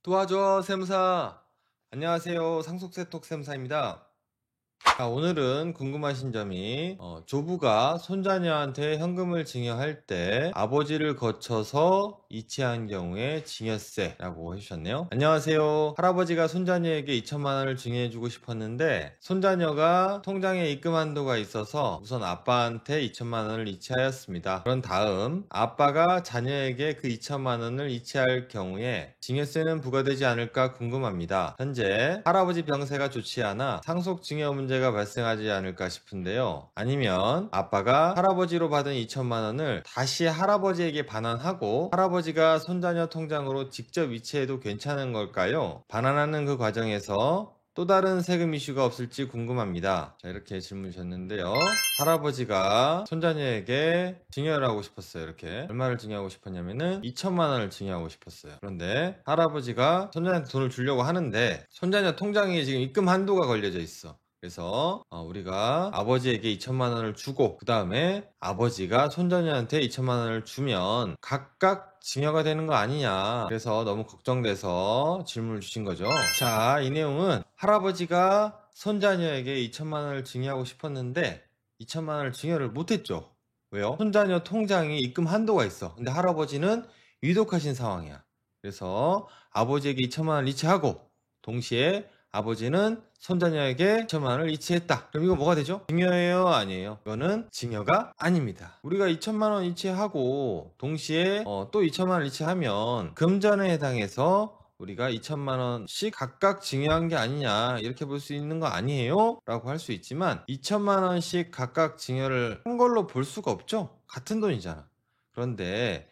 도와줘 세무사. 안녕하세요, 상속세톡 세무사입니다. 자, 오늘은 궁금하신 점이 조부가 손자녀한테 현금을 증여할 때 아버지를 거쳐서 이체한 경우에 증여세라고 해주셨네요. 안녕하세요. 할아버지가 손자녀에게 2천만 원을 증여해주고 싶었는데 손자녀가 통장에 입금 한도가 있어서 우선 아빠한테 2천만 원을 이체하였습니다. 그런 다음 아빠가 자녀에게 그 2천만 원을 이체할 경우에 증여세는 부과되지 않을까 궁금합니다. 현재 할아버지 병세가 좋지 않아 상속 증여 문제가 발생하지 않을까 싶은데요. 아니면 아빠가 할아버지로 받은 2천만 원을 다시 할아버지에게 반환하고 할아버지가 손자녀 통장으로 직접 이체해도 괜찮은 걸까요? 반환하는 그 과정에서 또 다른 세금 이슈가 없을지 궁금합니다. 자, 이렇게 질문 주셨는데요. 할아버지가 손자녀에게 증여를 하고 싶었어요. 이렇게 얼마를 증여하고 싶었냐면은 2천만 원을 증여하고 싶었어요. 그런데 할아버지가 손자녀한테 돈을 주려고 하는데 손자녀 통장에 지금 입금 한도가 걸려져 있어. 그래서 우리가 아버지에게 2천만 원을 주고 그 다음에 아버지가 손자녀한테 2천만 원을 주면 각각 증여가 되는 거 아니냐, 그래서 너무 걱정돼서 질문을 주신 거죠. 자, 이 내용은 할아버지가 손자녀에게 2천만 원을 증여하고 싶었는데 2천만 원을 증여를 못했죠. 왜요? 손자녀 통장에 입금 한도가 있어. 근데 할아버지는 위독하신 상황이야. 그래서 아버지에게 2천만 원을 이체하고 동시에 아버지는 손자녀에게 2천만 원을 이체했다. 그럼 이거 뭐가 되죠? 증여예요? 아니에요? 이거는 증여가 아닙니다. 우리가 2천만 원 이체하고 동시에 또 2천만 원 이체하면 금전에 해당해서 우리가 2천만 원씩 각각 증여한 게 아니냐, 이렇게 볼 수 있는 거 아니에요? 라고 할 수 있지만 2천만 원씩 각각 증여를 한 걸로 볼 수가 없죠? 같은 돈이잖아. 그런데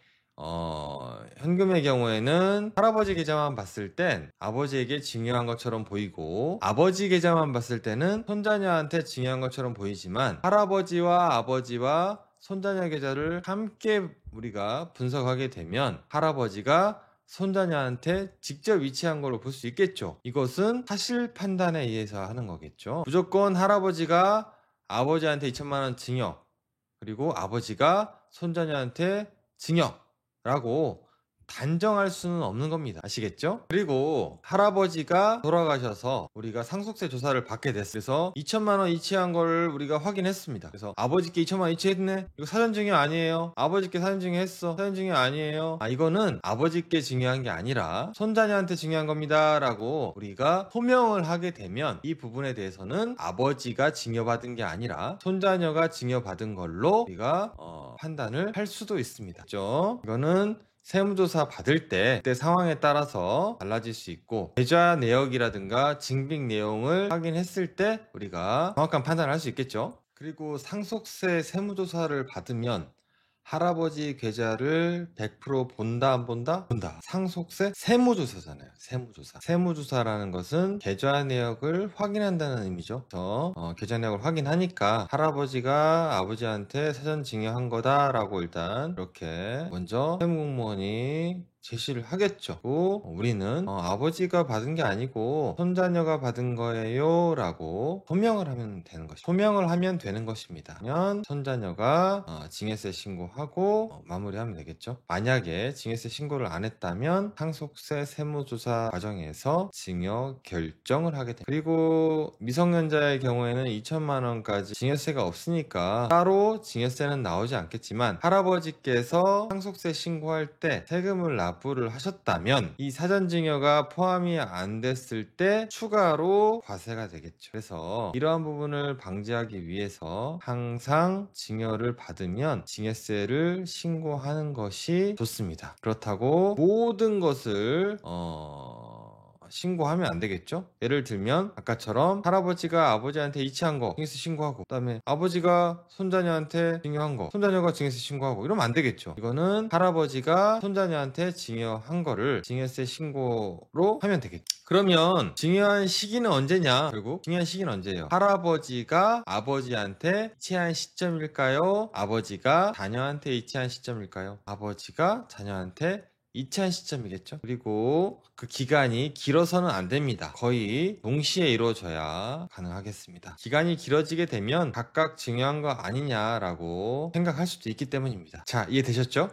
현금의 경우에는 할아버지 계좌만 봤을 땐 아버지에게 증여한 것처럼 보이고 아버지 계좌만 봤을 때는 손자녀한테 증여한 것처럼 보이지만 할아버지와 아버지와 손자녀 계좌를 함께 우리가 분석하게 되면 할아버지가 손자녀한테 직접 이체한 걸로 볼 수 있겠죠. 이것은 사실 판단에 의해서 하는 거겠죠. 무조건 할아버지가 아버지한테 2천만 원 증여, 그리고 아버지가 손자녀한테 증여라고 단정할 수는 없는 겁니다. 아시겠죠? 그리고 할아버지가 돌아가셔서 우리가 상속세 조사를 받게 됐어요. 그래서 2천만 원 이체한 거를 우리가 확인했습니다. 그래서 아버지께 2천만 원 이체했네? 이거 사전증여 아니에요? 아버지께 사전증여 했어? 사전증여 아니에요? 이거는 아버지께 증여한 게 아니라 손자녀한테 증여한 겁니다 라고 우리가 소명을 하게 되면 이 부분에 대해서는 아버지가 증여받은 게 아니라 손자녀가 증여받은 걸로 우리가 판단을 할 수도 있습니다. 그죠? 이거는 세무조사 받을 때 그때 상황에 따라서 달라질 수 있고 계좌 내역이라든가 증빙 내용을 확인했을 때 우리가 정확한 판단을 할 수 있겠죠. 그리고 상속세 세무조사를 받으면 할아버지 계좌를 100% 본다 안 본다? 본다. 상속세 세무조사잖아요. 세무조사. 세무조사라는 것은 계좌 내역을 확인한다는 의미죠. 그래서 계좌 내역을 확인하니까 할아버지가 아버지한테 사전 증여한 거다라고 일단 이렇게 먼저 세무공무원이 제시를 하겠죠. 그리고 우리는 아버지가 받은 게 아니고 손자녀가 받은 거예요 라고 소명을 하면 되는 것입니다. 소명을 하면 되는 것입니다. 그러면 손자녀가 증여세 신고하고 마무리하면 되겠죠. 만약에 증여세 신고를 안 했다면 상속세 세무조사 과정에서 증여 결정을 하게 됩니다. 그리고 미성년자의 경우에는 2천만 원까지 증여세가 없으니까 따로 증여세는 나오지 않겠지만 할아버지께서 상속세 신고할 때 세금을 납부를 하셨다면 이 사전증여가 포함이 안 됐을 때 추가로 과세가 되겠죠. 그래서 이러한 부분을 방지하기 위해서 항상 증여를 받으면 증여세를 신고하는 것이 좋습니다. 그렇다고 모든 것을 신고하면 안 되겠죠? 예를 들면 아까처럼 할아버지가 아버지한테 이체한 거 증여세 신고하고 그다음에 아버지가 손자녀한테 증여한 거 손자녀가 증여세 신고하고 이러면 안 되겠죠. 이거는 할아버지가 손자녀한테 증여한 거를 증여세 신고로 하면 되겠죠. 그러면 증여한 시기는 언제냐? 결국 증여한 시기는 언제예요? 할아버지가 아버지한테 이체한 시점일까요? 아버지가 자녀한테 이체한 시점일까요? 아버지가 자녀한테 이체한 시점이겠죠. 그리고 그 기간이 길어서는 안 됩니다. 거의 동시에 이루어져야 가능하겠습니다. 기간이 길어지게 되면 각각 증여한 거 아니냐라고 생각할 수도 있기 때문입니다. 자, 이해되셨죠?